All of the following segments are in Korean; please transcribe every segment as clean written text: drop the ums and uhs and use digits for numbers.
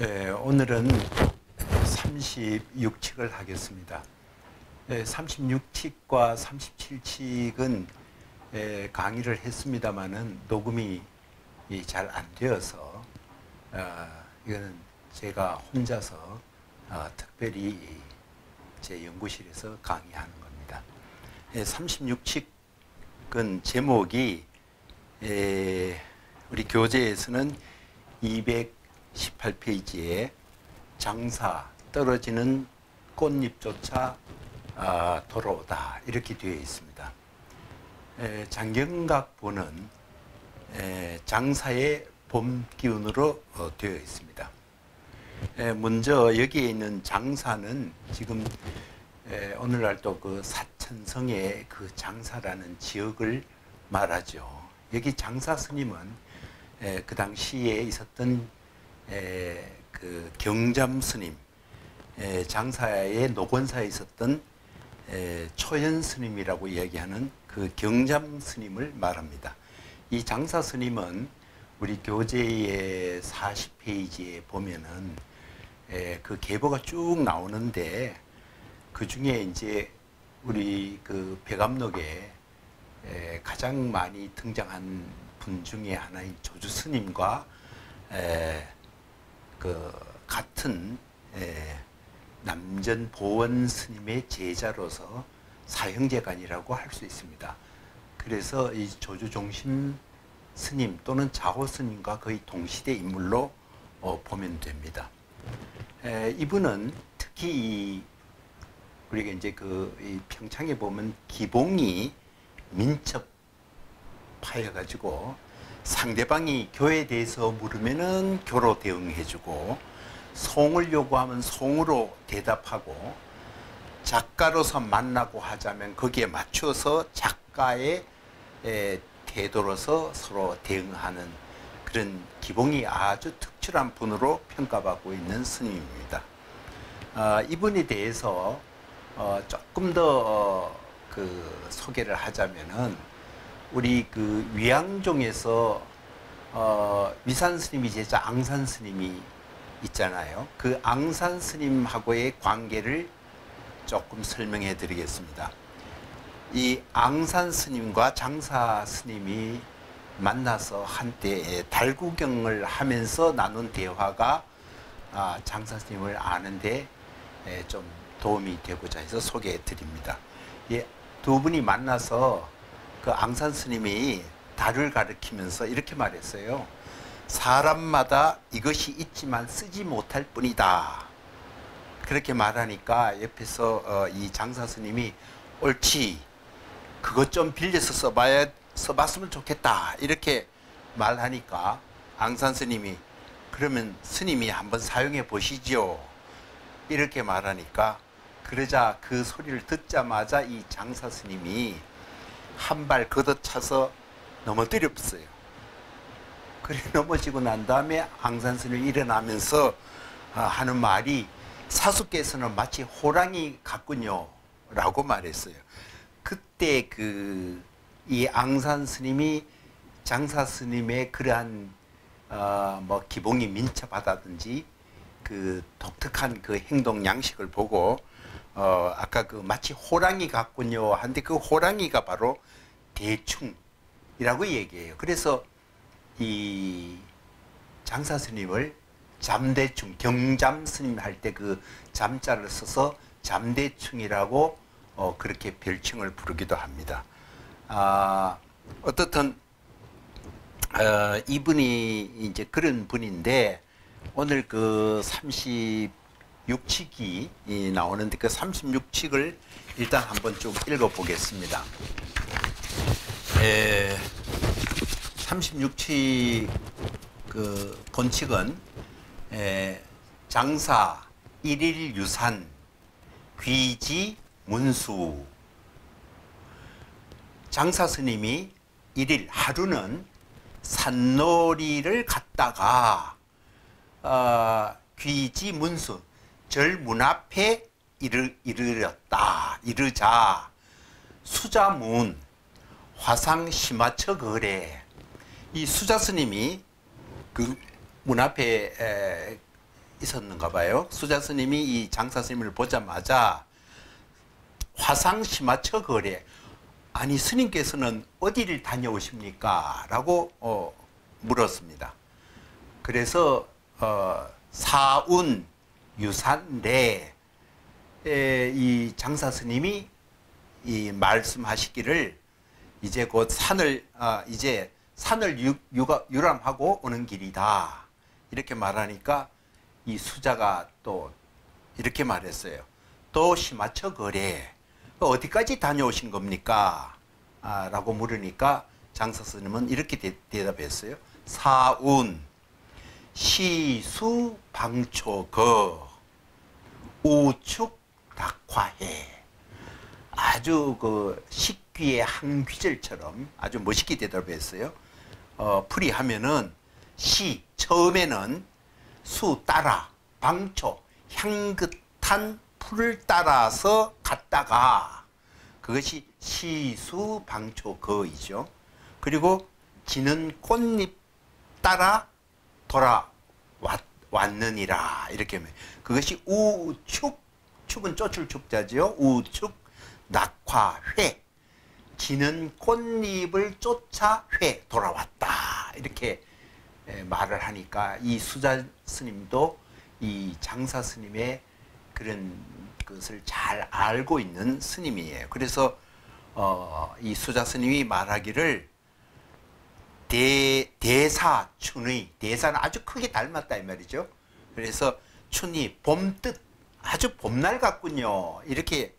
오늘은 36칙을 하겠습니다. 36칙과 37칙은 강의를 했습니다마는 녹음이 잘 안 되어서 이거는 제가 혼자서 특별히 제 연구실에서 강의하는 겁니다. 36칙은 제목이 우리 교재에서는 218페이지에 장사 떨어지는 꽃잎조차 돌아오다 이렇게 되어 있습니다. 장경각보는 장사의 봄 기운으로 되어 있습니다. 먼저 여기에 있는 장사는 지금 오늘날 또 그 사천성의 그 장사라는 지역을 말하죠. 여기 장사 스님은 그 당시에 있었던 그 경잠 스님, 장사의 노건사에 있었던 초연 스님이라고 이야기하는 그 경잠 스님을 말합니다. 이 장사 스님은 우리 교재의 40페이지에 보면은 그 계보가 쭉 나오는데 그 중에 이제 우리 그 백암록에 가장 많이 등장한 분 중에 하나인 조주 스님과 그 같은 남전 보원 스님의 제자로서 사형제간이라고 할 수 있습니다. 그래서 이 조주 종심 스님 또는 자호 스님과 거의 동시대 인물로 보면 됩니다. 이분은 특히 우리가 이제 이 평창에 보면 기봉이 민첩하여가지고 상대방이 교에 대해서 물으면은 교로 대응해주고 송을 요구하면 송으로 대답하고 작가로서 만나고 하자면 거기에 맞춰서 작가의 태도로서 서로 대응하는 그런 기봉이 아주 특출한 분으로 평가받고 있는 스님입니다. 이분에 대해서 조금 더 그 소개를 하자면은 우리 그 위양종에서 위산 스님이 제자 앙산 스님이 있잖아요. 그 앙산 스님하고의 관계를 조금 설명해 드리겠습니다. 이 앙산 스님과 장사 스님이 만나서 한때 달구경을 하면서 나눈 대화가 장사 스님을 아는데 좀 도움이 되고자 해서 소개해 드립니다. 두 분이 만나서 그 앙산 스님이 달을 가리키면서 이렇게 말했어요. 사람마다 이것이 있지만 쓰지 못할 뿐이다. 그렇게 말하니까 옆에서 이 장사 스님이 옳지, 그것 좀 빌려서 써봤으면 좋겠다 이렇게 말하니까 앙산 스님이 그러면 스님이 한번 사용해 보시죠 이렇게 말하니까, 그러자 그 소리를 듣자마자 이 장사 스님이 한 발 걷어차서 넘어뜨렸어요. 그래 넘어지고 난 다음에 앙산 스님이 일어나면서 하는 말이 사수께서는 마치 호랑이 같군요 라고 말했어요. 그때 이 앙산 스님이 장사 스님의 그러한 뭐 기봉이 민첩하다든지 그 독특한 그 행동 양식을 보고 아까 그 마치 호랑이 같군요 한데 그 호랑이가 바로 대충이라고 얘기해요. 그래서 이 장사 스님을 잠대충, 경잠 스님 할 때 그 잠자를 써서 잠대충이라고 그렇게 별칭을 부르기도 합니다. 어떻든 이분이 이제 그런 분인데 오늘 그 36칙이 나오는데 그 36칙을 일단 한번 쭉 읽어보겠습니다. 36칙 그 본칙은 장사, 일일 유산, 귀지, 문수. 장사 스님이 일일 하루는 산놀이를 갔다가 귀지 문수 절 문 앞에 이르자 수자문 화상 심화처 거래. 이 수자 스님이 그 문 앞에 있었는가 봐요. 수자 스님이 이 장사 스님을 보자마자 화상시마처 거래. 아니 스님께서는 어디를 다녀오십니까? 라고 물었습니다. 그래서 사운 유산래 이 장사 스님이 이 말씀하시기를 이제 곧 산을 유람하고 오는 길이다. 이렇게 말하니까 이 수자가 또 이렇게 말했어요. 또 시마처 거래. 어디까지 다녀오신 겁니까? 라고 물으니까 장사 스님은 이렇게 대답했어요. 사운 시수 방초거 우축 낙화해. 아주 그 식귀의 한귀절처럼 아주 멋있게 대답했어요. 풀이하면은 시 처음에는 수 따라 방초 향긋한 풀을 따라서 갔다가 그것이 시수 방초 거이죠. 그리고 지는 꽃잎 따라 돌아왔느니라 이렇게 하면 그것이 우축 축은 쫓을 축자죠. 우축 낙화회 지는 꽃잎을 쫓아 회 돌아왔다 이렇게 말을 하니까 이 수자 스님도 이 장사 스님의 그런 것을 잘 알고 있는 스님이에요. 그래서 이 수자 스님이 말하기를 대사춘의 대사는 아주 크게 닮았다 이 말이죠. 그래서 춘이 봄뜻 아주 봄날 같군요. 이렇게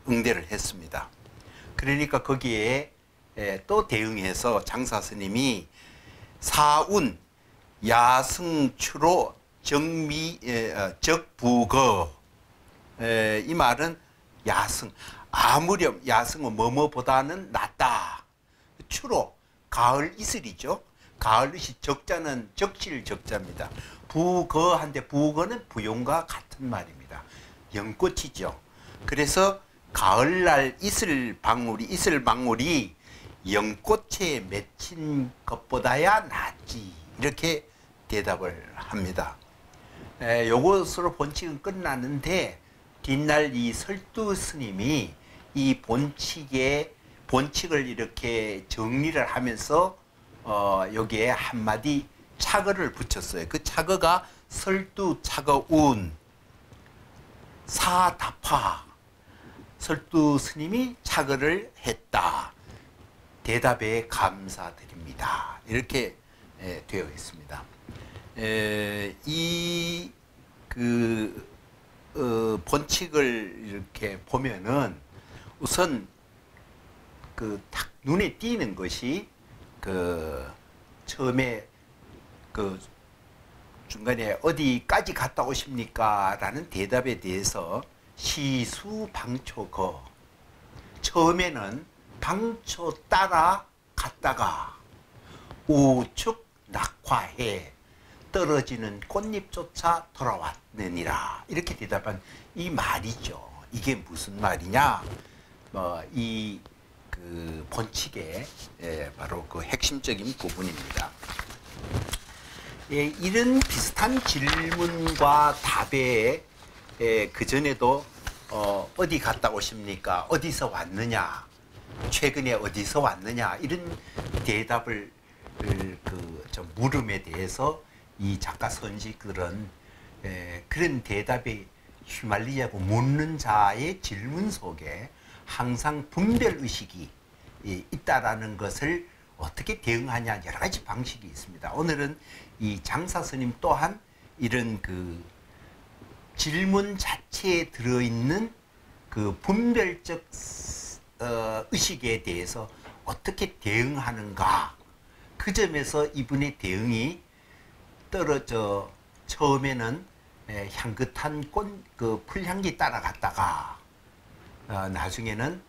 응대를 했습니다. 그러니까 거기에 또 대응해서 장사 스님이 사운 야승추로 적부거 이 말은 야승 아무렴 야승은 뭐뭐보다는 낫다. 추로 가을 이슬이죠. 가을 이슬 적자는 적실 적자입니다. 부거한데 부거는 부용과 같은 말입니다. 연꽃이죠. 그래서 가을날 이슬방울이 연꽃에 맺힌 것보다야 낫지 이렇게 대답을 합니다. 요것으로 본칙은 끝났는데 뒷날 이 설두 스님이 이 본칙을 이렇게 정리를 하면서 여기에 한마디 차거를 붙였어요. 그 차거가 설두 차거운 사답화 설두 스님이 차거를 했다. 대답에 감사드립니다. 이렇게 되어 있습니다. 이 본칙을 이렇게 보면은 우선 딱 눈에 띄는 것이 처음에 중간에 어디까지 갔다 오십니까? 라는 대답에 대해서 시수방초거 처음에는 방초 따라 갔다가 우축 낙화해 떨어지는 꽃잎조차 돌아왔느니라 이렇게 대답한 이 말이죠. 이게 무슨 말이냐? 이 본칙의 바로 그 핵심적인 부분입니다. 이런 비슷한 질문과 답에 그전에도 어디 갔다 오십니까? 어디서 왔느냐? 최근에 어디서 왔느냐? 이런 대답을 물음에 대해서 이 작가 선지글은 그런 대답에 휘말리자고 묻는 자의 질문 속에 항상 분별의식이 있다라는 것을 어떻게 대응하냐 여러 가지 방식이 있습니다. 오늘은 이 장사 스님 또한 이런 질문 자체에 들어있는 분별적 의식에 대해서 어떻게 대응하는가 그 점에서 이분의 대응이 떨어져 처음에는 향긋한 풀향기 따라갔다가 나중에는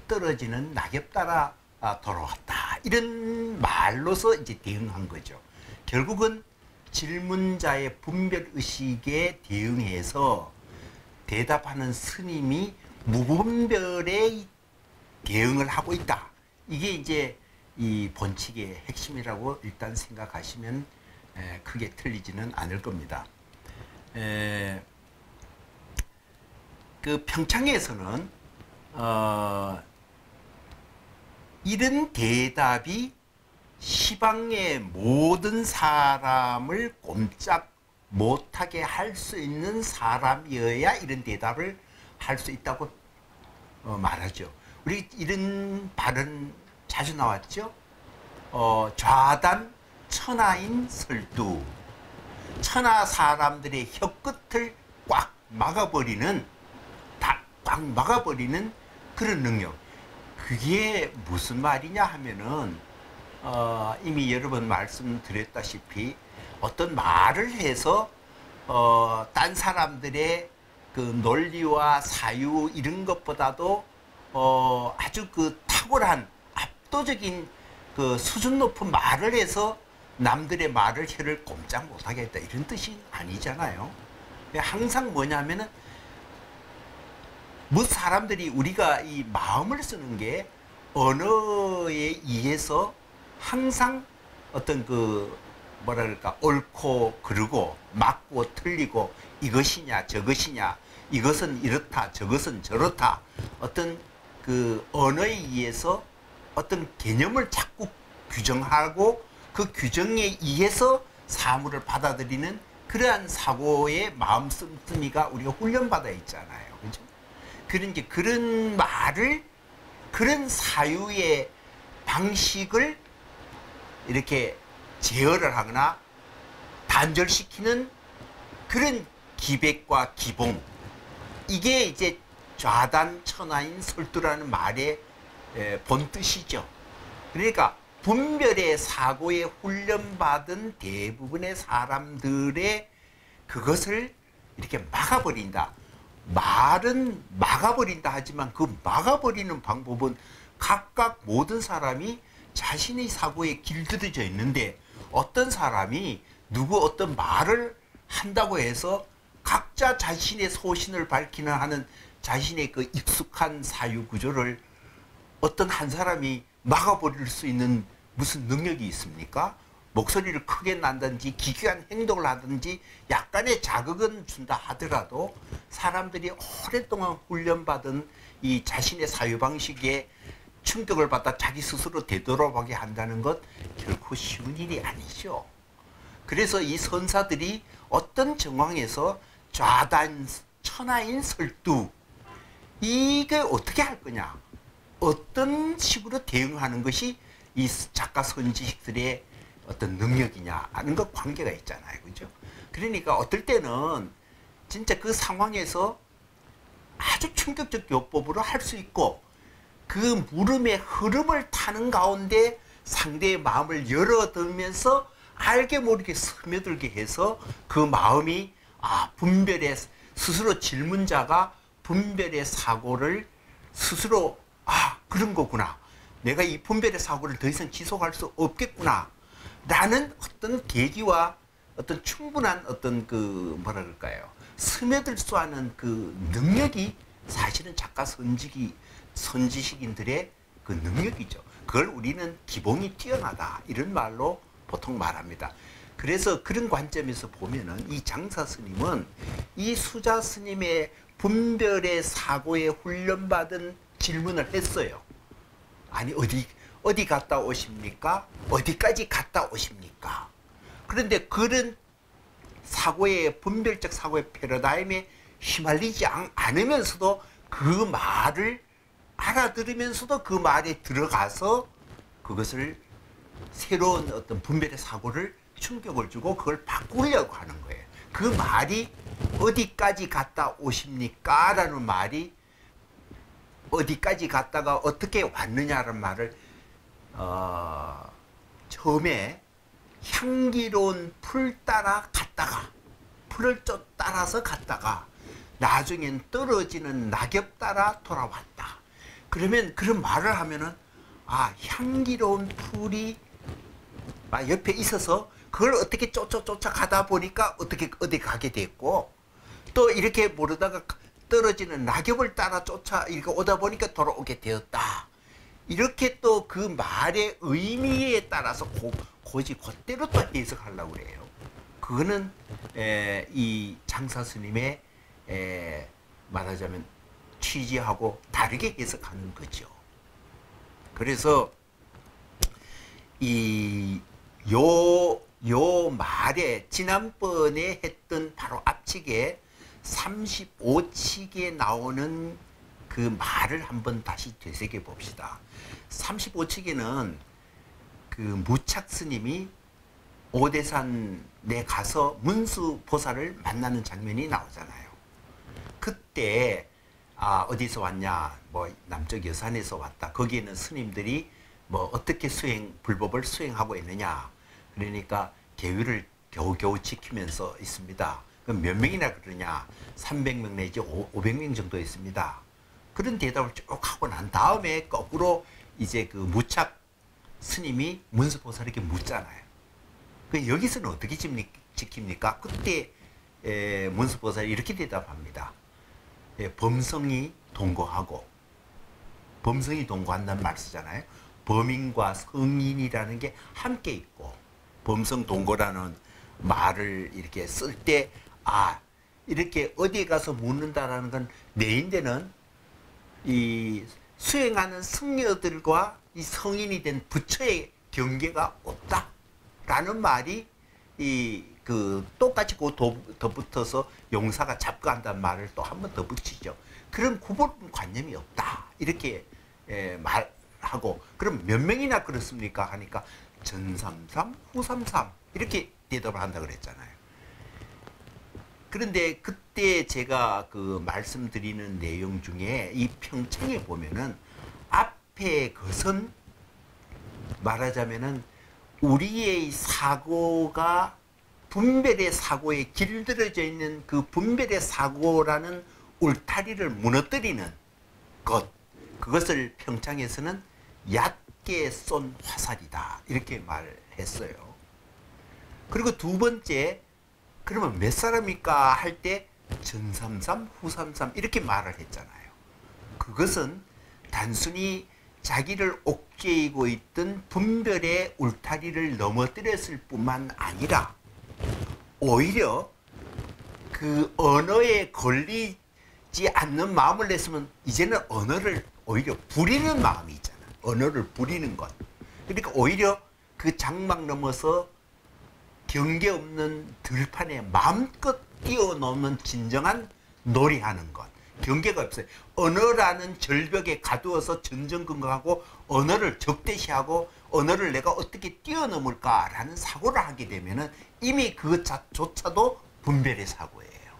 떨어지는 낙엽 따라 돌아왔다 이런 말로서 이제 대응한 거죠. 결국은 질문자의 분별의식에 대응해서 대답하는 스님이 무분별의 대응을 하고 있다. 이게 이제 이 본칙의 핵심이라고 일단 생각하시면 크게 틀리지는 않을 겁니다. 그 평창에서는 이런 대답이 시방의 모든 사람을 꼼짝 못하게 할 수 있는 사람이어야 이런 대답을 할 수 있다고 말하죠. 우리 이런 발언 자주 나왔죠. 좌단 천하인 설두, 천하 사람들의 혀끝을 꽉 막아버리는, 꽉 막아버리는 그런 능력. 그게 무슨 말이냐 하면은 이미 여러 번 말씀드렸다시피 어떤 말을 해서 딴 사람들의 그 논리와 사유 이런 것보다도 아주 그 탁월한 압도적인 그 수준 높은 말을 해서 남들의 말을 혀를 꼼짝 못하게 했다, 이런 뜻이 아니잖아요. 항상 뭐냐면은 뭐 사람들이 우리가 이 마음을 쓰는 게 언어에 의해서 항상 어떤 그 뭐라 그럴까, 옳고 그르고 맞고 틀리고 이것이냐 저것이냐, 이것은 이렇다 저것은 저렇다, 어떤 그 언어에 의해서 어떤 개념을 자꾸 규정하고 그 규정에 의해서 사물을 받아들이는 그러한 사고의 마음 씀씀이가 우리가 훈련받아 있잖아요. 그죠? 그러니까 그런 말을, 그런 사유의 방식을 이렇게 제어를 하거나 단절시키는 그런 기백과 기봉, 이게 이제 좌단 천하인 설두라는 말의 본뜻이죠. 그러니까 분별의 사고에 훈련받은 대부분의 사람들의 그것을 이렇게 막아버린다. 말은 막아버린다 하지만 그 막아버리는 방법은 각각 모든 사람이 자신의 사고에 길들여져 있는데, 어떤 사람이 누구 어떤 말을 한다고 해서 각자 자신의 소신을 밝히는 하는 자신의 그 익숙한 사유 구조를 어떤 한 사람이 막아버릴 수 있는 무슨 능력이 있습니까? 목소리를 크게 난다든지 기괴한 행동을 하든지 약간의 자극은 준다 하더라도 사람들이 오랫동안 훈련받은 이 자신의 사유방식에 충격을 받아 자기 스스로 되돌아보게 한다는 것 결코 쉬운 일이 아니죠. 그래서 이 선사들이 어떤 정황에서 좌단 천하인 설두, 이게 어떻게 할 거냐, 어떤 식으로 대응하는 것이 이 작가 선지식들의 어떤 능력이냐 하는 것 관계가 있잖아요. 그죠? 그러니까 어떨 때는 진짜 그 상황에서 아주 충격적 요법으로 할 수 있고, 그 물음의 흐름을 타는 가운데 상대의 마음을 열어두면서 알게 모르게 스며들게 해서 그 마음이 분별의, 스스로 질문자가 분별의 사고를 스스로 그런 거구나, 내가 이 분별의 사고를 더 이상 지속할 수 없겠구나 라는 어떤 계기와 어떤 충분한 어떤 그 뭐라 그럴까요, 스며들 수 하는 그 능력이 사실은 작가 선지식인들의 그 능력이죠. 그걸 우리는 기본이 뛰어나다 이런 말로 보통 말합니다. 그래서 그런 관점에서 보면은 이 장사 스님은 이 수자 스님의 분별의 사고에 훈련받은 질문을 했어요. 아니 어디 갔다 오십니까? 어디까지 갔다 오십니까? 그런데 그런 사고의 분별적 사고의 패러다임에 휘말리지 않으면서도 그 말을 알아들으면서도 그 말에 들어가서 그것을 새로운 어떤 분별의 사고를 충격을 주고 그걸 바꾸려고 하는 거예요. 그 말이 어디까지 갔다 오십니까? 라는 말이 어디까지 갔다가 어떻게 왔느냐는 말을 처음에 향기로운 풀 따라 갔다가, 풀을 따라서 갔다가 나중엔 떨어지는 낙엽 따라 돌아왔다. 그러면 그런 말을 하면은 향기로운 풀이 옆에 있어서 그걸 어떻게 쫓아 가다 보니까 어디 가게 됐고, 또 이렇게 모르다가 떨어지는 낙엽을 따라 이렇게 오다 보니까 돌아오게 되었다. 이렇게 또 그 말의 의미에 따라서 그대로 또 해석하려고 그래요. 그거는 이 장사 스님의 말하자면 취지하고 다르게 해석하는 거죠. 그래서 요 말에 지난번에 했던 바로 앞측에 35칙에 나오는 그 말을 한번 다시 되새겨 봅시다. 35칙에는 그 무착 스님이 오대산에 가서 문수보살을 만나는 장면이 나오잖아요. 그때 어디서 왔냐, 뭐 남쪽 여산에서 왔다. 거기에는 스님들이 뭐 어떻게 불법을 수행하고 있느냐. 그러니까 계율을 겨우겨우 지키면서 있습니다. 그럼 몇 명이나 그러냐? 300명 내지 500명 정도 있습니다. 그런 대답을 쭉 하고 난 다음에 거꾸로 이제 그 무착 스님이 문수보살에게 묻잖아요. 그 여기서는 어떻게 지킵니까? 그때 문수보살이 이렇게 대답합니다. 범성이 동거하고, 범성이 동거한다는 말 쓰잖아요. 범인과 성인이라는 게 함께 있고, 범성 동거라는 말을 이렇게 쓸 때, 이렇게 어디에 가서 묻는다라는 건 내인데는 이 수행하는 승려들과 이 성인이 된 부처의 경계가 없다라는 말이 똑같이 그 덧붙어서 용사가 잡거한다는 말을 또 한 번 더 붙이죠. 그런 구분관념이 없다. 이렇게 말하고, 그럼 몇 명이나 그렇습니까? 하니까 전삼삼, 후삼삼 이렇게 대답을 한다 그랬잖아요. 그런데 그때 제가 그 말씀드리는 내용 중에 이 평창에 보면은 앞에 것은 말하자면은 우리의 사고가 분별의 사고에 길들여져 있는 그 분별의 사고라는 울타리를 무너뜨리는 것, 그것을 평창에서는 얕게 쏜 화살이다 이렇게 말했어요. 그리고 두 번째, 그러면 몇 사람일까 할 때 전삼삼, 후삼삼 이렇게 말을 했잖아요. 그것은 단순히 자기를 옥죄이고 있던 분별의 울타리를 넘어뜨렸을 뿐만 아니라 오히려 그 언어에 걸리지 않는 마음을 냈으면 이제는 언어를 오히려 부리는 마음이 있잖아. 언어를 부리는 것. 그러니까 오히려 그 장막 넘어서 경계 없는 들판에 마음껏 뛰어넘는 진정한 놀이하는 것. 경계가 없어요. 언어라는 절벽에 가두어서 전전긍긍하고 언어를 적대시하고 언어를 내가 어떻게 뛰어넘을까라는 사고를 하게 되면은 이미 그것조차도 분별의 사고예요.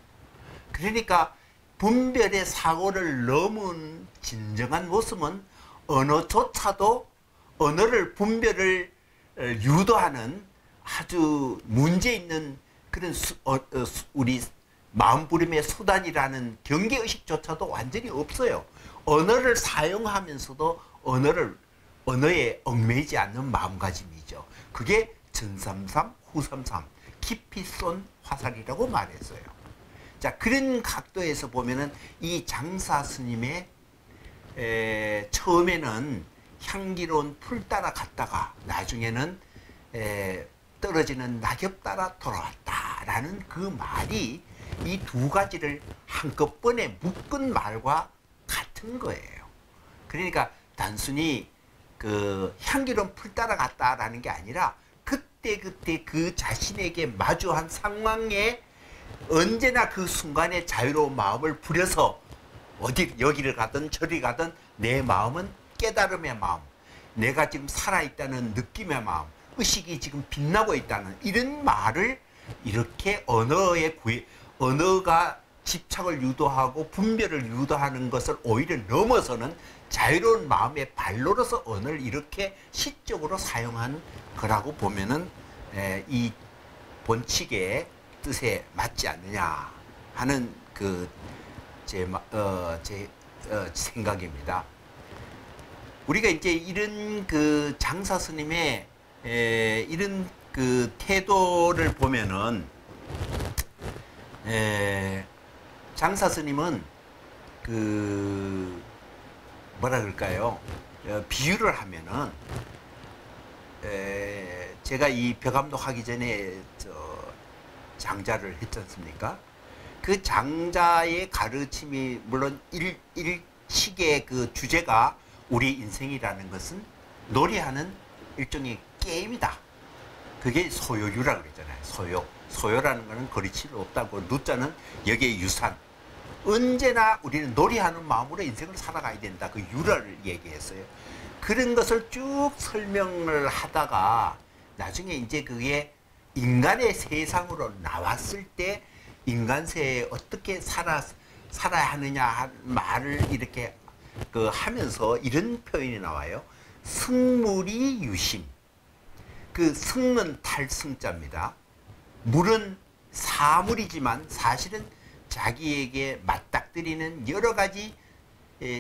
그러니까 분별의 사고를 넘은 진정한 모습은 언어조차도 언어를 분별을 유도하는 아주 문제 있는 그런 우리 마음부림의 수단이라는 경계의식조차도 완전히 없어요. 언어를 사용하면서도 언어에 얽매이지 않는 마음가짐이죠. 그게 전삼삼, 후삼삼, 깊이 쏜 화살이라고 말했어요. 자, 그런 각도에서 보면은 이 장사 스님의 처음에는 향기로운 풀 따라 갔다가 나중에는 떨어지는 낙엽 따라 돌아왔다라는 그 말이 이 두 가지를 한꺼번에 묶은 말과 같은 거예요. 그러니까 단순히 그 향기로운 풀 따라 갔다라는 게 아니라 그때 그 자신에게 마주한 상황에 언제나 그 순간에 자유로운 마음을 부려서 여기를 가든 저리 가든 내 마음은 깨달음의 마음, 내가 지금 살아있다는 느낌의 마음, 의식이 지금 빛나고 있다는 이런 말을 이렇게 언어가 집착을 유도하고 분별을 유도하는 것을 오히려 넘어서는 자유로운 마음의 발로로서 언어를 이렇게 시적으로 사용한 거라고 보면은 이 본칙의 뜻에 맞지 않느냐 하는 제 생각입니다. 우리가 이제 이런 그 장사 스님의 이런 그 태도를 보면은 장사 스님은 그 뭐라 그럴까요? 비유를 하면은 제가 이 벼감독 하기 전에 장자를 했지 않습니까? 그 장자의 가르침이 물론 일식의 그 주제가 우리 인생이라는 것은 놀이하는 일종의 게임이다. 그게 소요유라고 그랬잖아요. 소요라는 거는 거리칠 없다고, 누자는 여기에 유산. 언제나 우리는 놀이하는 마음으로 인생을 살아가야 된다. 그 유를 얘기했어요. 그런 것을 쭉 설명을 하다가 나중에 이제 그게 인간의 세상으로 나왔을 때 인간세에 어떻게 살아야 하느냐 말을 이렇게 하면서 이런 표현이 나와요. 승물이 유심. 그 승은 탈승자입니다. 물은 사물이지만 사실은 자기에게 맞닥뜨리는 여러 가지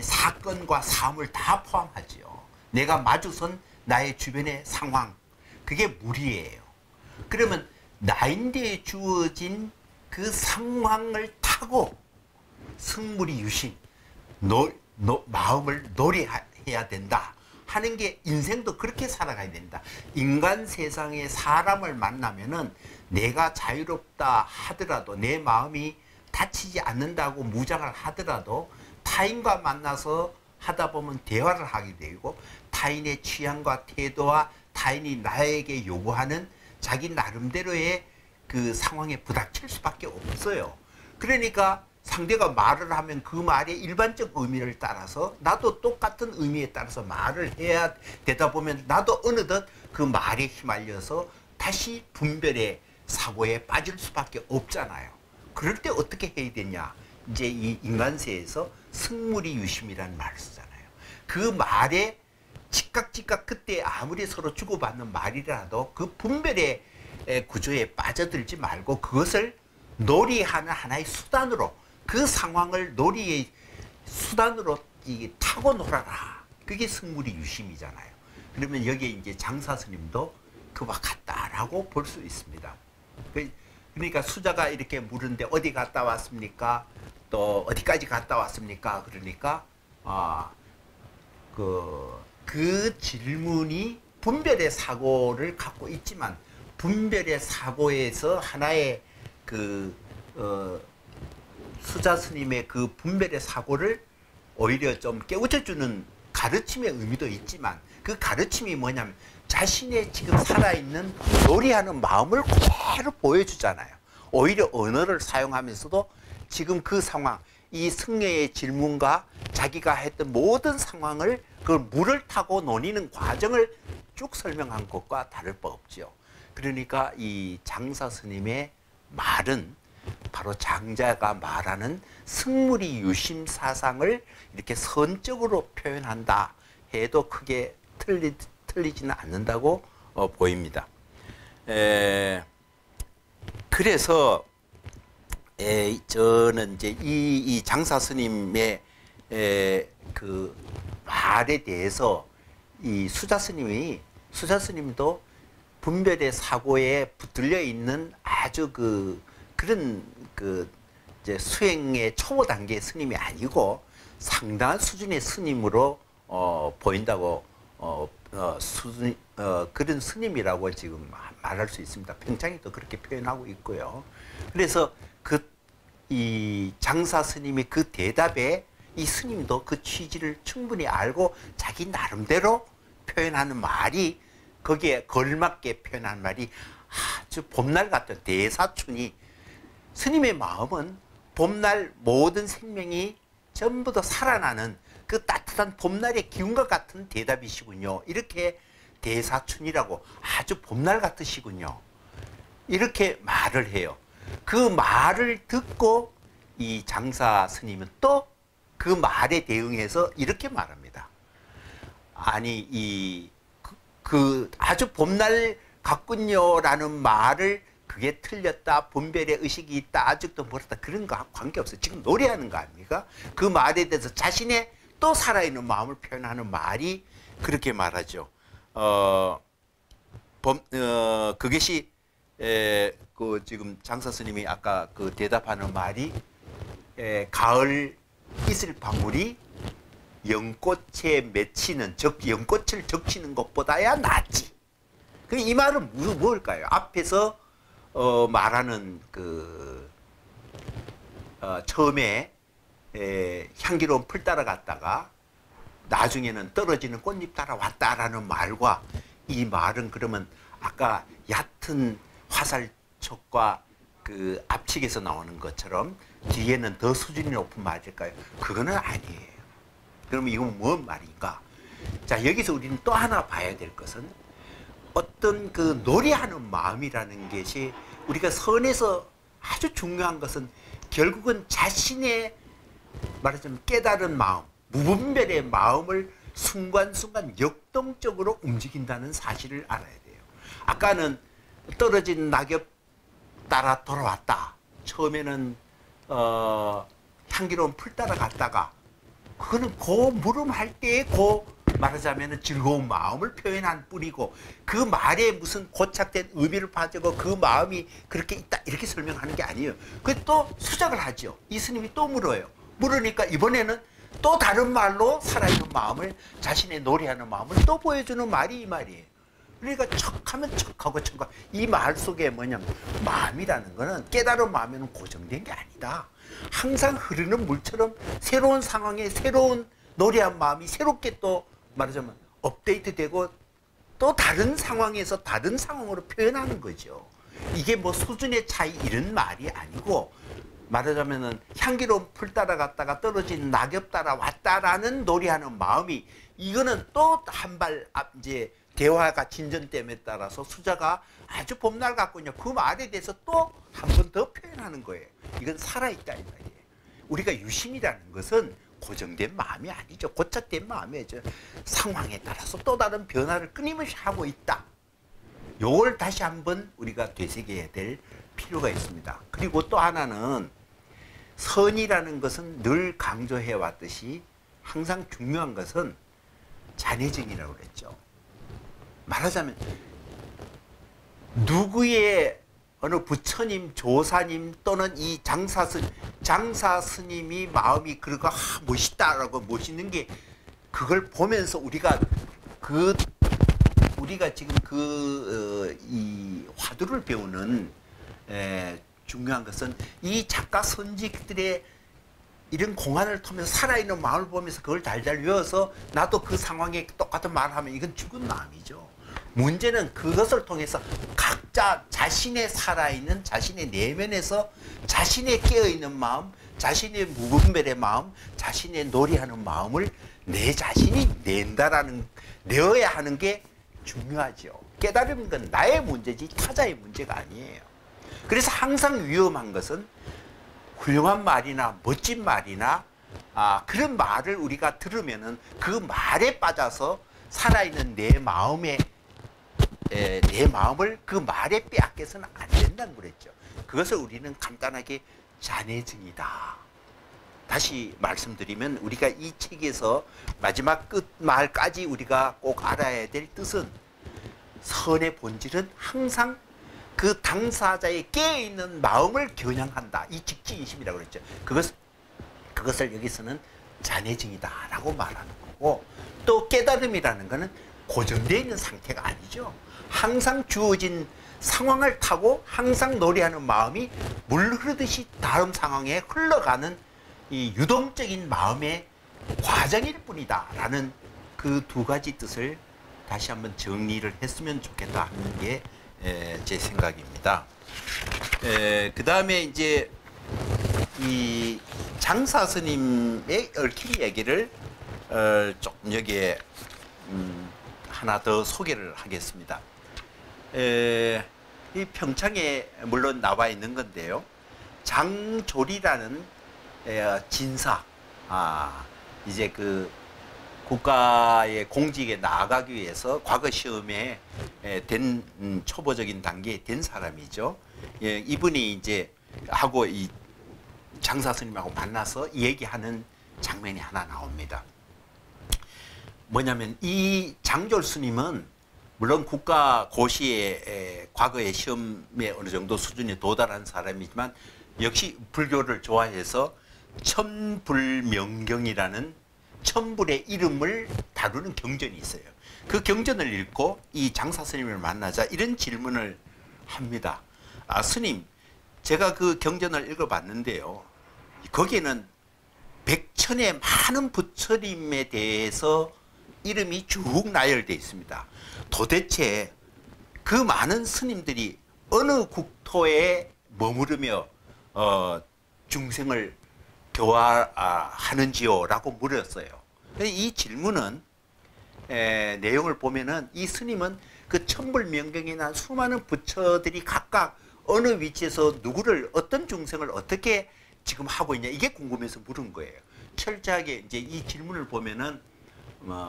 사건과 사물 다 포함하지요. 내가 마주선 나의 주변의 상황, 그게 물이에요. 그러면 나인데에 주어진 그 상황을 타고 승물이 유심, 마음을 놀이해야 된다 하는 게, 인생도 그렇게 살아가야 된다. 인간 세상에 사람을 만나면은 내가 자유롭다 하더라도, 내 마음이 다치지 않는다고 무장을 하더라도 타인과 만나서 하다 보면 대화를 하게 되고, 타인의 취향과 태도와 타인이 나에게 요구하는 자기 나름대로의 그 상황에 부닥칠 수밖에 없어요. 그러니까 상대가 말을 하면 그 말의 일반적 의미를 따라서 나도 똑같은 의미에 따라서 말을 해야 되다 보면 나도 어느덧 그 말에 휘말려서 다시 분별의 사고에 빠질 수밖에 없잖아요. 그럴 때 어떻게 해야 되냐? 이제 이 인간세에서 승물이 유심이라는 말을 쓰잖아요. 그 말에 즉각 그때 아무리 서로 주고받는 말이라도 그 분별의 구조에 빠져들지 말고 그것을 놀이하는 하나의 수단으로, 그 상황을 놀이의 수단으로 타고 놀아라. 그게 승물이 유심이잖아요. 그러면 여기에 이제 장사 스님도 그와 같다라고 볼 수 있습니다. 그러니까 수자가 이렇게 물은데 어디 갔다 왔습니까? 또 어디까지 갔다 왔습니까? 그러니까 그 질문이 분별의 사고를 갖고 있지만, 분별의 사고에서 하나의 수자 스님의 그 분별의 사고를 오히려 좀 깨우쳐주는 가르침의 의미도 있지만, 그 가르침이 뭐냐면 자신의 지금 살아있는 놀이하는 마음을 그대로 보여주잖아요. 오히려 언어를 사용하면서도 지금 그 상황, 이 승려의 질문과 자기가 했던 모든 상황을, 그 물을 타고 논의는 과정을 쭉 설명한 것과 다를 바 없지요. 그러니까 이 장사 스님의 말은 바로 장자가 말하는 승물이 유심 사상을 이렇게 선적으로 표현한다 해도 크게 틀리지는 않는다고 보입니다. 그래서 저는 이제 이 장사 스님의 그 말에 대해서 이 수자 스님도 분별의 사고에 붙들려 있는 아주 그런 이제 수행의 초보 단계 스님이 아니고 상당한 수준의 스님으로 보인다고 그런 스님이라고 지금 말할 수 있습니다. 평창이도 그렇게 표현하고 있고요. 그래서 이 장사 스님의 그 대답에 이 스님도 그 취지를 충분히 알고 자기 나름대로 표현하는 말이, 거기에 걸맞게 표현한 말이 아주 봄날 같은 대사춘이, 스님의 마음은 봄날 모든 생명이 전부 다 살아나는 그 따뜻한 봄날의 기운과 같은 대답이시군요. 이렇게 대사춘이라고, 아주 봄날 같으시군요. 이렇게 말을 해요. 그 말을 듣고 이 장사 스님은 또 그 말에 대응해서 이렇게 말합니다. 아니 아주 봄날 같군요라는 말을, 그게 틀렸다, 분별의 의식이 있다, 아직도 모르다, 그런 거 관계없어요. 지금 노래하는 거 아닙니까? 그 말에 대해서 자신의 또 살아있는 마음을 표현하는 말이 그렇게 말하죠. 그것이 지금 장사 스님이 아까 그 대답하는 말이 가을 이슬 방울이 연꽃에 맺히는, 즉 연꽃을 적치는 것보다야 낫지. 이 말은 뭘까요? 앞에서 말하는 처음에 향기로운 풀 따라갔다가 나중에는 떨어지는 꽃잎 따라왔다라는 말과 이 말은 그러면 아까 얕은 화살촉과 그 앞측에서 나오는 것처럼 뒤에는 더 수준이 높은 말일까요? 그거는 아니에요. 그러면 이건 뭔 말인가? 자, 여기서 우리는 또 하나 봐야 될 것은 어떤 그 노래하는 마음이라는 것이 우리가 선에서 아주 중요한 것은 결국은 자신의 말하자면 깨달은 마음, 무분별의 마음을 순간순간 역동적으로 움직인다는 사실을 알아야 돼요. 아까는 떨어진 낙엽 따라 돌아왔다. 처음에는 향기로운 풀 따라 갔다가 그거는 물음할 때의 말하자면 즐거운 마음을 표현한 뿐이고 그 말에 무슨 고착된 의미를 가지고 그 마음이 그렇게 있다 이렇게 설명하는 게 아니에요. 그 또 수작을 하죠. 이 스님이 또 물어요. 물으니까 이번에는 또 다른 말로 살아있는 마음을 자신의 노래하는 마음을 또 보여주는 말이 이 말이에요. 그러니까 척하면 척하고 척하고 이 말 속에 뭐냐면 마음이라는 거는 깨달은 마음에는 고정된 게 아니다. 항상 흐르는 물처럼 새로운 상황에 새로운 노래한 마음이 새롭게 또 말하자면 업데이트되고 또 다른 상황에서 다른 상황으로 표현하는 거죠. 이게 뭐 수준의 차이 이런 말이 아니고 말하자면은 향기로운 풀 따라갔다가 떨어진 낙엽 따라 왔다라는 노래하는 마음이 이거는 또 한 발 이제 대화가 진전됨에 따라서 수자가 아주 봄날 같군요. 그 말에 대해서 또 한 번 더 표현하는 거예요. 이건 살아있다 이 말이에요. 우리가 유심이라는 것은 고정된 마음이 아니죠. 고착된 마음이죠. 상황에 따라서 또 다른 변화를 끊임없이 하고 있다. 요걸 다시 한번 우리가 되새겨야 될 필요가 있습니다. 그리고 또 하나는 선이라는 것은 늘 강조해 왔듯이 항상 중요한 것은 잔해증이라고 그랬죠. 말하자면 누구의 어느 부처님, 조사님 또는 이 장사 스님이 마음이 그러고 멋있다라고 멋있는 게 그걸 보면서 우리가 지금 이 화두를 배우는 중요한 것은 이 작가 선지들의 이런 공안을 통해서 살아있는 마음을 보면서 그걸 달달 외워서 나도 그 상황에 똑같은 말을 하면 이건 죽은 마음이죠. 문제는 그것을 통해서 각자 자신의 살아있는 자신의 내면에서 자신의 깨어있는 마음, 자신의 무분별의 마음, 자신의 노래하는 마음을 내 자신이 내어야 하는 게 중요하죠. 깨달은 건 나의 문제지 타자의 문제가 아니에요. 그래서 항상 위험한 것은 훌륭한 말이나 멋진 말이나 그런 말을 우리가 들으면은 그 말에 빠져서 살아있는 내 마음을 그 말에 빼앗겨서는 안 된다는 그랬죠. 그것을 우리는 간단하게 잔해증이다. 다시 말씀드리면 우리가 이 책에서 마지막 끝말까지 우리가 꼭 알아야 될 뜻은 선의 본질은 항상 그 당사자의 깨어있는 마음을 겨냥한다. 이 직지인심이라고 그랬죠. 그것을 여기서는 잔해증이다라고 말하는 거고 또 깨달음이라는 것은 고정되어 있는 상태가 아니죠. 항상 주어진 상황을 타고 항상 노래하는 마음이 물 흐르듯이 다음 상황에 흘러가는 이 유동적인 마음의 과정일 뿐이다 라는 그 두 가지 뜻을 다시 한번 정리를 했으면 좋겠다 하는 게 제 생각입니다. 그 다음에 이제 이 장사 스님의 얽힌 얘기를 조금 여기에 하나 더 소개를 하겠습니다. 이 평창에 물론 나와 있는 건데요. 장조리라는 진사, 이제 그 국가의 공직에 나아가기 위해서 과거 시험에 된 초보적인 단계에 된 사람이죠. 이분이 이제 하고 이 장사 스님하고 만나서 얘기하는 장면이 하나 나옵니다. 뭐냐면 이 장졸 스님은 물론 국가 고시의 과거의 시험에 어느 정도 수준에 도달한 사람이지만 역시 불교를 좋아해서 천불명경이라는 천불의 이름을 다루는 경전이 있어요. 그 경전을 읽고 이 장사 스님을 만나자 이런 질문을 합니다. 스님, 제가 그 경전을 읽어봤는데요. 거기에는 백천의 많은 부처님에 대해서 이름이 쭉 나열되어 있습니다. 도대체 그 많은 스님들이 어느 국토에 머무르며 중생을 교화하는지요? 라고 물었어요. 이 질문은 내용을 보면은 이 스님은 그 천불명경이나 수많은 부처들이 각각 어느 위치에서 누구를 어떤 중생을 어떻게 지금 하고 있냐 이게 궁금해서 물은 거예요. 철저하게 이제 이 질문을 보면은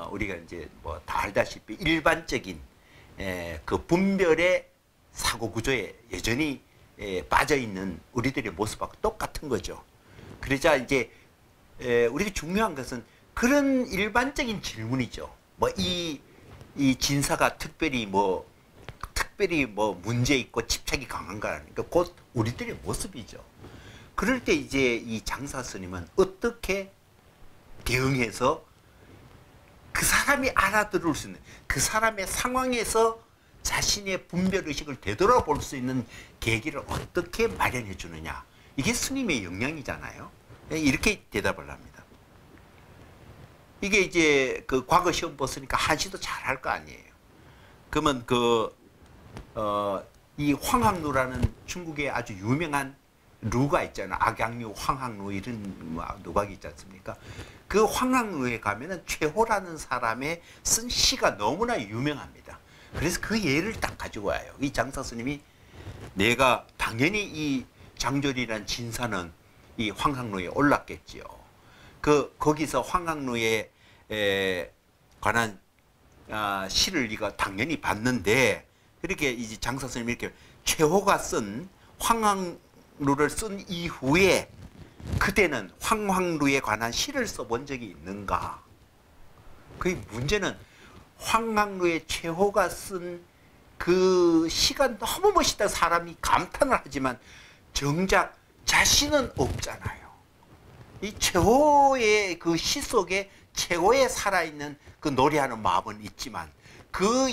우리가 이제 뭐 다 알다시피 일반적인 그 분별의 사고 구조에 여전히 빠져 있는 우리들의 모습하고 똑같은 거죠. 그러자 이제 우리가 중요한 것은 그런 일반적인 질문이죠. 뭐 이 진사가 특별히 뭐 문제 있고 집착이 강한가, 그러니까 곧 우리들의 모습이죠. 그럴 때 이제 이 장사 스님은 어떻게 대응해서 그 사람이 알아들을 수 있는 그 사람의 상황에서 자신의 분별의식을 되돌아볼 수 있는 계기를 어떻게 마련해 주느냐, 이게 스님의 역량이잖아요. 이렇게 대답을 합니다. 이게 이제 그 과거 시험 봤으니까 한시도 잘할 거 아니에요. 그러면 이 황학루라는 중국의 아주 유명한 루가 있잖아요. 악양루, 황학루 이런 누각이 있지 않습니까? 그 황학루에 가면은 최호라는 사람의 쓴 시가 너무나 유명합니다. 그래서 그 예를 딱 가지고 와요. 이 장사 스님이 내가 당연히 이 장졸이란 진사는 이 황학루에 올랐겠지요. 거기서 황학루에 관한 시를 네가 당연히 봤는데, 그렇게 이제 장사 스님이 이렇게 최호가 쓴 황학루를 쓴 이후에 그때는 황학루에 관한 시를 써본 적이 있는가? 그 문제는 황학루의 최호가 쓴 그 시가 너무 멋있다 사람이 감탄을 하지만 정작 자신은 없잖아요. 이 최호의 그 시 속에 최고에 살아있는 그 노래하는 마음은 있지만 그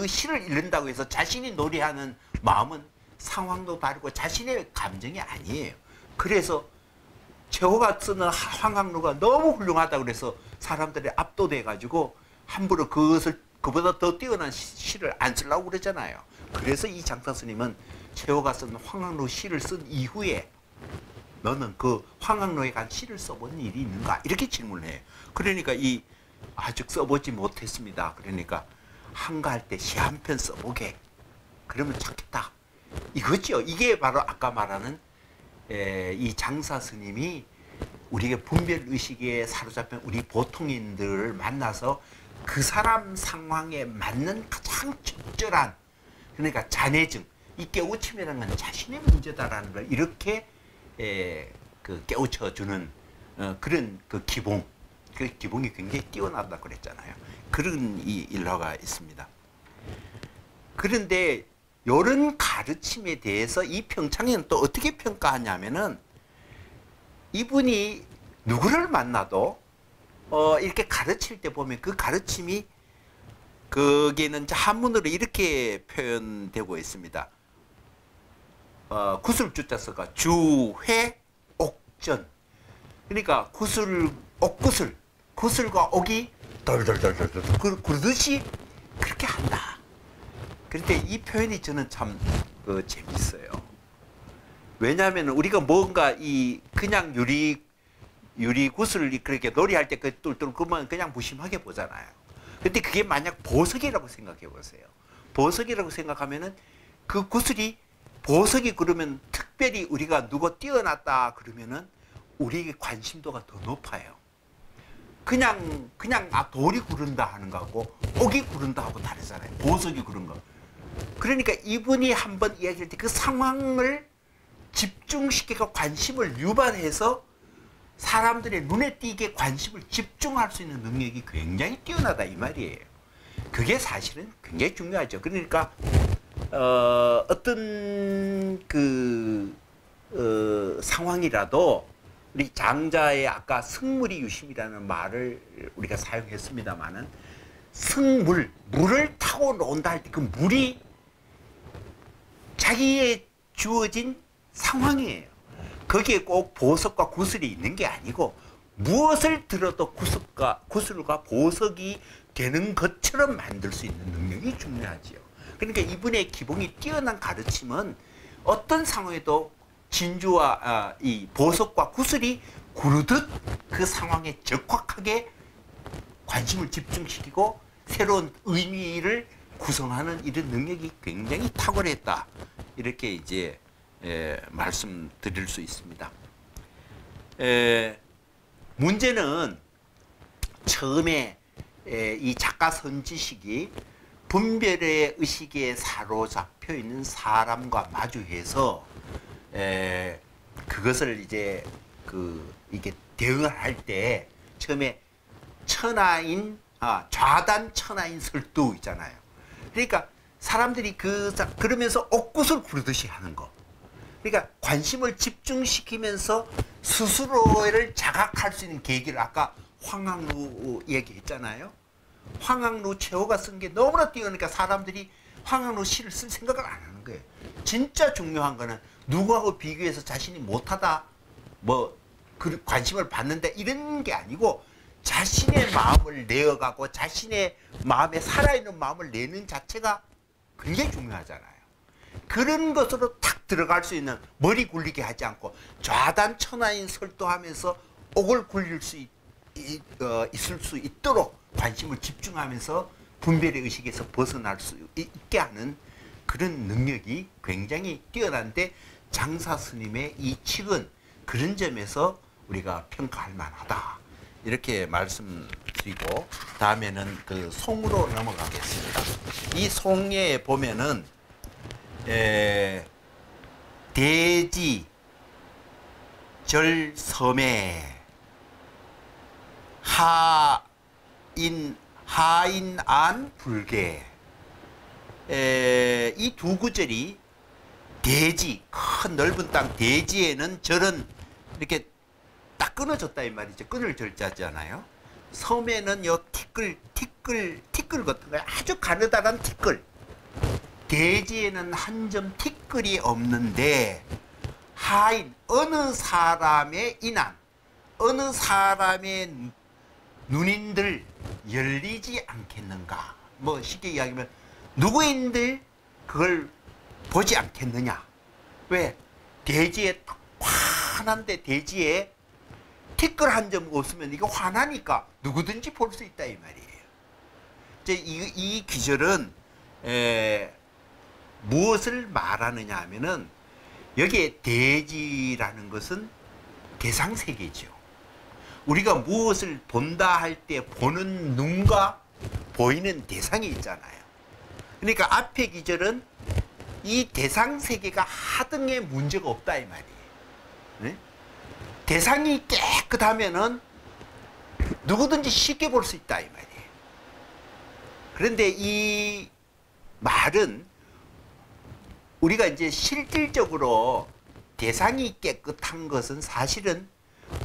시를 읽는다고 해서 자신이 노래하는 마음은 상황도 다르고 자신의 감정이 아니에요. 그래서 최호가 쓰는 황학루가 너무 훌륭하다고 그래서 사람들이 압도돼 가지고 함부로 그보다 더 뛰어난 시를 안 쓰려고 그러잖아요. 그래서 이 장사 스님은 최호가 쓴 황학루 시를 쓴 이후에 너는 그 황학루에 간 시를 써본 일이 있는가? 이렇게 질문을 해요. 그러니까 아직 써보지 못했습니다. 그러니까 한가할 때 시 한 편 써보게. 그러면 좋겠다. 이거죠. 이게 바로 아까 말하는 이 장사 스님이 우리가 분별의식에 사로잡힌 우리 보통인들을 만나서 그 사람 상황에 맞는 가장 적절한, 그러니까 잔해증, 이 깨우침이라는 건 자신의 문제다라는 걸 이렇게 깨우쳐주는 그런 그 기봉, 그 기봉이 굉장히 뛰어나다고 그랬잖아요. 그런 이 일화가 있습니다. 그런데 이런 가르침에 대해서 이 평창에는 또 어떻게 평가하냐면은 이분이 누구를 만나도 이렇게 가르칠 때 보면 그 가르침이 거기에는 한문으로 이렇게 표현되고 있습니다. 구슬주자서가 주회옥전. 그러니까 구슬과 옥이 덜덜덜덜 그러듯이 그렇게 한다. 그런데 이 표현이 저는 참 재밌어요. 왜냐하면 우리가 뭔가 그냥 유리 구슬을 그렇게 놀이할 때 그 뚫뚫 그러면 그냥 무심하게 보잖아요. 근데 그게 만약 보석이라고 생각해 보세요. 보석이라고 생각하면은 그 구슬이 보석이 그러면 특별히 우리가 누가 뛰어났다 그러면은 우리에게 관심도가 더 높아요. 그냥 돌이 구른다 하는 거하고 옥이 구른다 하고 다르잖아요. 보석이 구른 거. 그러니까 이분이 한번 이야기할 때 그 상황을 집중시켜서 관심을 유발해서 사람들의 눈에 띄게 관심을 집중할 수 있는 능력이 굉장히 뛰어나다 이 말이에요. 그게 사실은 굉장히 중요하죠. 그러니까 어떤 상황이라도 우리 장자의 아까 승물이 유심이라는 말을 우리가 사용했습니다마는 물을 타고 논다 할 때 그 물이 자기의 주어진 상황이에요. 거기에 꼭 보석과 구슬이 있는 게 아니고 무엇을 들어도 구슬과 보석이 되는 것처럼 만들 수 있는 능력이 중요하지요. 그러니까 이분의 기본이 뛰어난 가르침은 어떤 상황에도 진주와 이 보석과 구슬이 구르듯 그 상황에 적확하게 관심을 집중시키고 새로운 의미를 구성하는 이런 능력이 굉장히 탁월했다. 이렇게 이제 말씀드릴 수 있습니다. 문제는 처음에 이 작가 선지식이 분별의 의식에 사로잡혀 있는 사람과 마주해서 그것을 이제 이게 대응을 할 때 처음에 좌단 천하인 설도 있잖아요. 그러니까 사람들이 그러면서 옥구슬 구르듯이 하는 거. 그러니까 관심을 집중시키면서 스스로를 자각할 수 있는 계기를 아까 황학루 얘기했잖아요. 황학루 최호가 쓴 게 너무나 뛰어나니까 사람들이 황학루 시를 쓸 생각을 안 하는 거예요. 진짜 중요한 거는 누구하고 비교해서 자신이 못하다 그 관심을 받는다 이런 게 아니고 자신의 마음을 내어가고 자신의 마음에 살아있는 마음을 내는 자체가 굉장히 중요하잖아요. 그런 것으로 탁 들어갈 수 있는 머리 굴리게 하지 않고 좌단천하인 설도하면서 옥을 굴릴 수 있을 수 있도록 관심을 집중하면서 분별의 의식에서 벗어날 수 있게 하는 그런 능력이 굉장히 뛰어난데 장사 스님의 이 칙은 그런 점에서 우리가 평가할 만하다. 이렇게 말씀드리고 다음에는 그 송으로 넘어가겠습니다. 이 송에 보면은 대지 절섬에 하인안 불계 이 두 구절이 대지 큰 넓은 땅 대지에는 절은 이렇게 딱 끊어졌다 이 말이죠. 끊을 절자잖아요. 섬에는 요 티끌 같은 거예요. 아주 가느다란 티끌. 대지에는 한 점 티끌이 없는데 하인 어느 사람의 인안 어느 사람의 눈인들 열리지 않겠는가. 뭐 쉽게 이야기하면 누구인들 그걸 보지 않겠느냐. 왜? 대지에 환한데 대지에 티끌 한 점 없으면 이거 환하니까 누구든지 볼 수 있다 이 말이에요. 이제 이 기절은 무엇을 말하느냐 하면은 여기에 대지라는 것은 대상세계죠. 우리가 무엇을 본다 할 때 보는 눈과 보이는 대상이 있잖아요. 그러니까 앞에 기절은 이 대상세계가 하등의 문제가 없다 이 말이에요. 네? 대상이 깨끗하면은 누구든지 쉽게 볼 수 있다 이 말이에요. 그런데 이 말은 우리가 이제 실질적으로 대상이 깨끗한 것은 사실은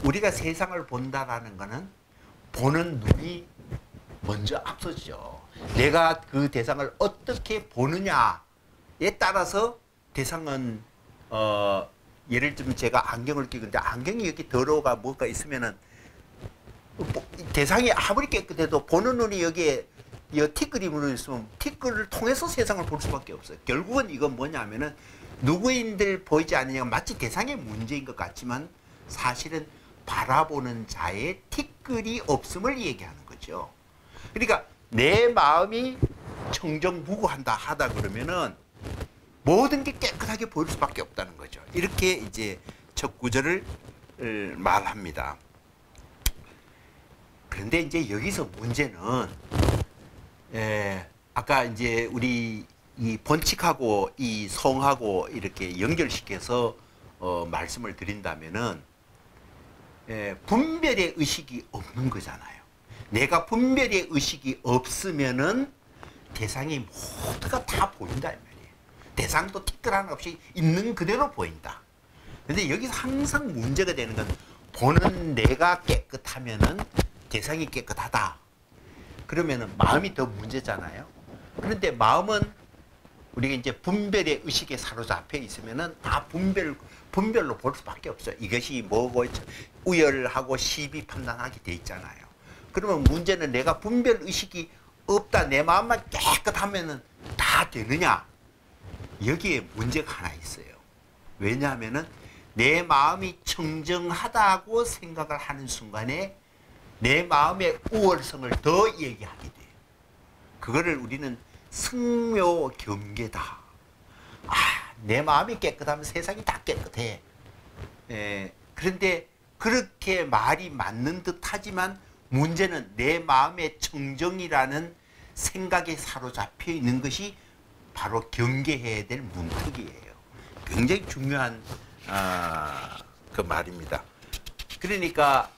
우리가 세상을 본다라는 것은 보는 눈이 먼저 앞서죠. 내가 그 대상을 어떻게 보느냐에 따라서 대상은 예를 들면 제가 안경을 끼고 있는데 안경이 여기 더러워가 뭐가 있으면은 대상이 아무리 깨끗해도 보는 눈이 여기에 티끌이 묻어 있으면 티끌을 통해서 세상을 볼 수밖에 없어요. 결국은 이건 뭐냐면은 누구인들 보이지 않느냐가 마치 대상의 문제인 것 같지만 사실은 바라보는 자의 티끌이 없음을 얘기하는 거죠. 그러니까 내 마음이 청정무구한다 하다 그러면은 모든 게 깨끗하게 보일 수밖에 없다는 거죠. 이렇게 이제 첫 구절을 말합니다. 그런데 이제 여기서 문제는 아까 이제 우리 이 본칙하고 이 성하고 이렇게 연결시켜서 말씀을 드린다면은 분별의 의식이 없는 거잖아요. 내가 분별의 의식이 없으면은 대상이 모두가 다 보인다 이 말이에요. 대상도 티끌 하나 없이 있는 그대로 보인다. 근데 여기서 항상 문제가 되는 건 보는 내가 깨끗하면은 대상이 깨끗하다. 그러면은 마음이 더 문제잖아요. 그런데 마음은 우리가 이제 분별의 의식에 사로잡혀 있으면은 다 분별로 볼 수밖에 없어요. 이것이 뭐고 우열하고 시비 판단하게 돼 있잖아요. 그러면 문제는 내가 분별 의식이 없다, 내 마음만 깨끗하면은 다 되느냐? 여기에 문제가 하나 있어요. 왜냐하면은 내 마음이 청정하다고 생각을 하는 순간에 내 마음의 우월성을 더 얘기하게 돼요. 그거를 우리는 승묘경계다. 내 마음이 깨끗하면 세상이 다 깨끗해. 그런데 그렇게 말이 맞는 듯 하지만 문제는 내 마음의 청정이라는 생각에 사로잡혀 있는 것이 바로 경계해야 될 문턱이에요. 굉장히 중요한 그 말입니다. 그러니까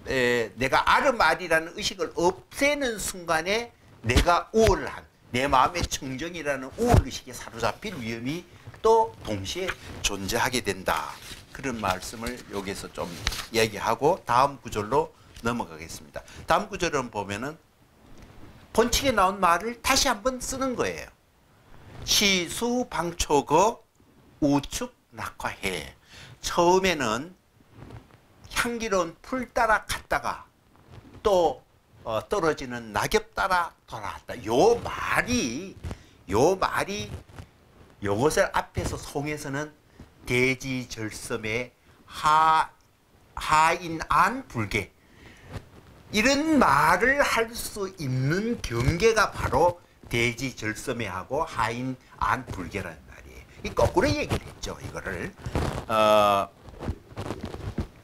내가 아르말이라는 의식을 없애는 순간에 내가 우월한 내 마음의 청정이라는 우월의식에 사로잡힐 위험이 또 동시에 존재하게 된다. 그런 말씀을 여기서 좀 얘기하고 다음 구절로 넘어가겠습니다. 다음 구절은 보면은 본칙에 나온 말을 다시 한번 쓰는 거예요. 시수방초거 우축낙화해. 처음에는 향기로운 풀 따라 갔다가 또 떨어지는 낙엽 따라 돌아왔다. 요 말이 요것을 앞에서 송에서는 대지절섬의 하인안불계 이런 말을 할 수 있는 경계가 바로 대지절섬회하고 하인안불계라는 말이에요. 이 거꾸로 얘기를 했죠. 이거를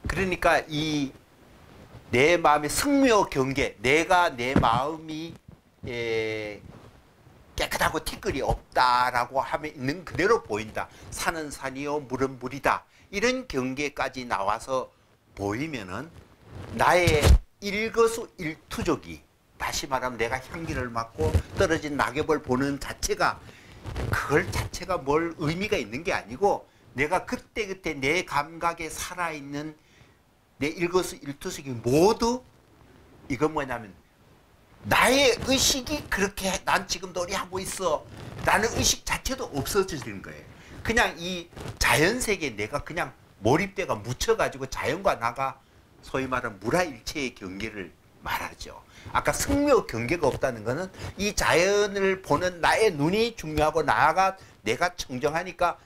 그러니까 이 내 마음의 승묘경계, 내가 내 마음이 깨끗하고 티끌이 없다라고 하면 있는 그대로 보인다. 산은 산이요 물은 물이다. 이런 경계까지 나와서 보이면은 나의 일거수일투족이, 다시 말하면 내가 향기를 맡고 떨어진 낙엽을 보는 자체가, 그걸 자체가 뭘 의미가 있는 게 아니고 내가 그때그때 내 감각에 살아있는 내 일거수일투족이 모두 이건 뭐냐면 나의 의식이 그렇게 난 지금 놀이하고 있어 라는 의식 자체도 없어지는 거예요. 그냥 이 자연세계에 내가 그냥 몰입돼가 묻혀가지고 자연과 나가 소위 말하는 무라일체의 경계를 말하죠. 아까 승묘 경계가 없다는 것은 이 자연을 보는 나의 눈이 중요하고 나아가 내가 청정하니까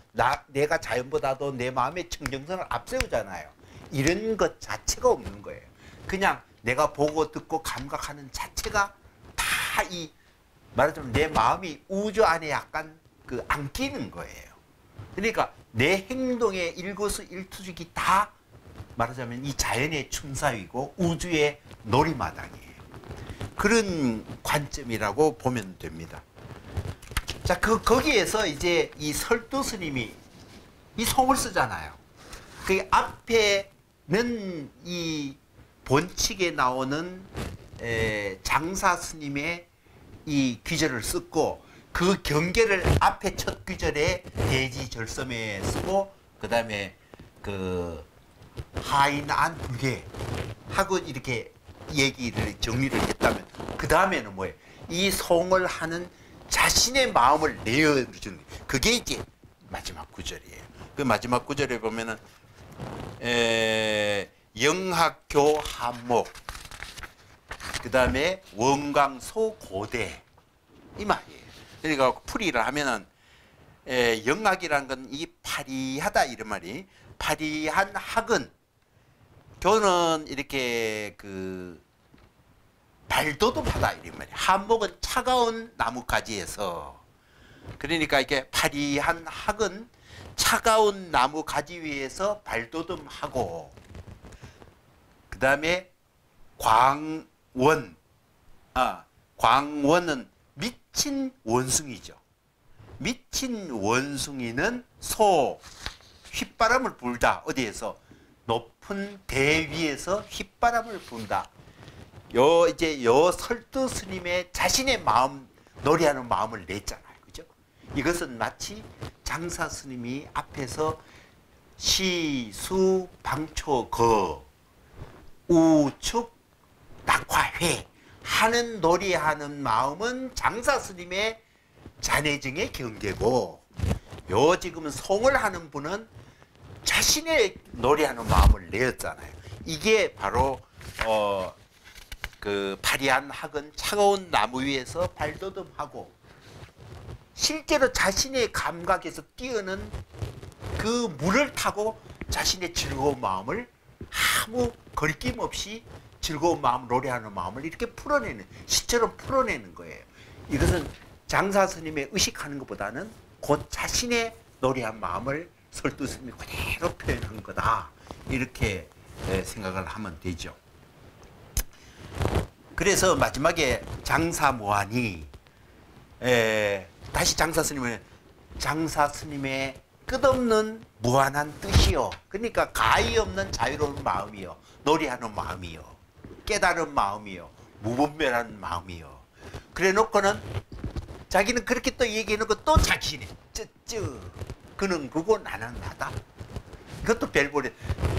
내가 자연보다도 내 마음의 청정성을 앞세우잖아요. 이런 것 자체가 없는 거예요. 그냥 내가 보고 듣고 감각하는 자체가 다 이 말하자면 내 마음이 우주 안에 약간 그 안기는 거예요. 그러니까 내 행동의 일거수일투족이 다 말하자면 이 자연의 춤사위고 우주의 놀이마당이에요. 그런 관점이라고 보면 됩니다. 자, 거기에서 이제 이 설도 스님이 이 송을 쓰잖아요. 그 앞에는 이 본칙에 나오는 장사 스님의 이 귀절을 쓰고 그 경계를 앞에 첫 귀절에 대지절섬에 쓰고 그 다음에 그 하인안불계 하고 이렇게 얘기를 정리를 했다면 그 다음에는 뭐예요? 이 송을 하는 자신의 마음을 내어주는 그게 이제 마지막 구절이에요. 그 마지막 구절에 보면은 영학교 한목 그 다음에 원광소 고대 이 말이에요. 그러니까 풀이를 하면은 영학이라는 건 이 파리하다 이런 말이 파리한 학은 교는 이렇게 그 발도듬하다 이런 말이에요. 한목은 차가운 나무가지에서 그러니까 이렇게 파리한 학은 차가운 나무 가지 위에서 발도듬하고 그 다음에 광원은 미친 원숭이죠. 미친 원숭이는 휘바람을 불다. 어디에서? 높은 대 위에서 휘바람을 분다. 요 설도 스님의 자신의 마음, 노래하는 마음을 냈잖아요. 그죠? 이것은 마치 장사 스님이 앞에서 시수 방초 거 우축 낙화회 하는 놀이하는 마음은 장사 스님의 잔해증의 경계고, 요 지금 송을 하는 분은 자신의 노래하는 마음을 내었잖아요. 이게 바로 그 파리한 학은 차가운 나무 위에서 발돋움하고, 실제로 자신의 감각에서 뛰어는 그 물을 타고 자신의 즐거운 마음을 아무 거리낌 없이 즐거운 마음, 노래하는 마음을 이렇게 풀어내는, 시처럼 풀어내는 거예요. 이것은 장사 스님의 의식하는 것보다는 곧 자신의 노래한 마음을 설두 스님이 그대로 표현한 거다, 이렇게 생각을 하면 되죠. 그래서 마지막에 장사무한이 다시 장사 스님의 끝없는 무한한 뜻이요, 그러니까 가히 없는 자유로운 마음이요, 노래하는 마음이요, 깨달은 마음이요, 무분별한 마음이요. 그래 놓고는 자기는 그렇게 또 얘기해놓고 또 자신이 그는 그고 나는 나다. 이것도 별볼이,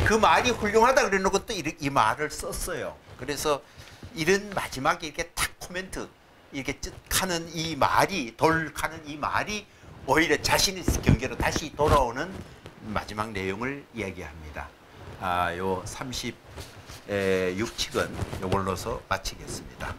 그 말이 훌륭하다 그래 놓고 또 이 말을 썼어요. 그래서 이런 마지막에 이렇게 탁 코멘트, 이렇게 하는 이 말이, 돌가는 이 말이 오히려 자신의 경계로 다시 돌아오는 마지막 내용을 이야기합니다. 요 36칙은 요걸로서 마치겠습니다.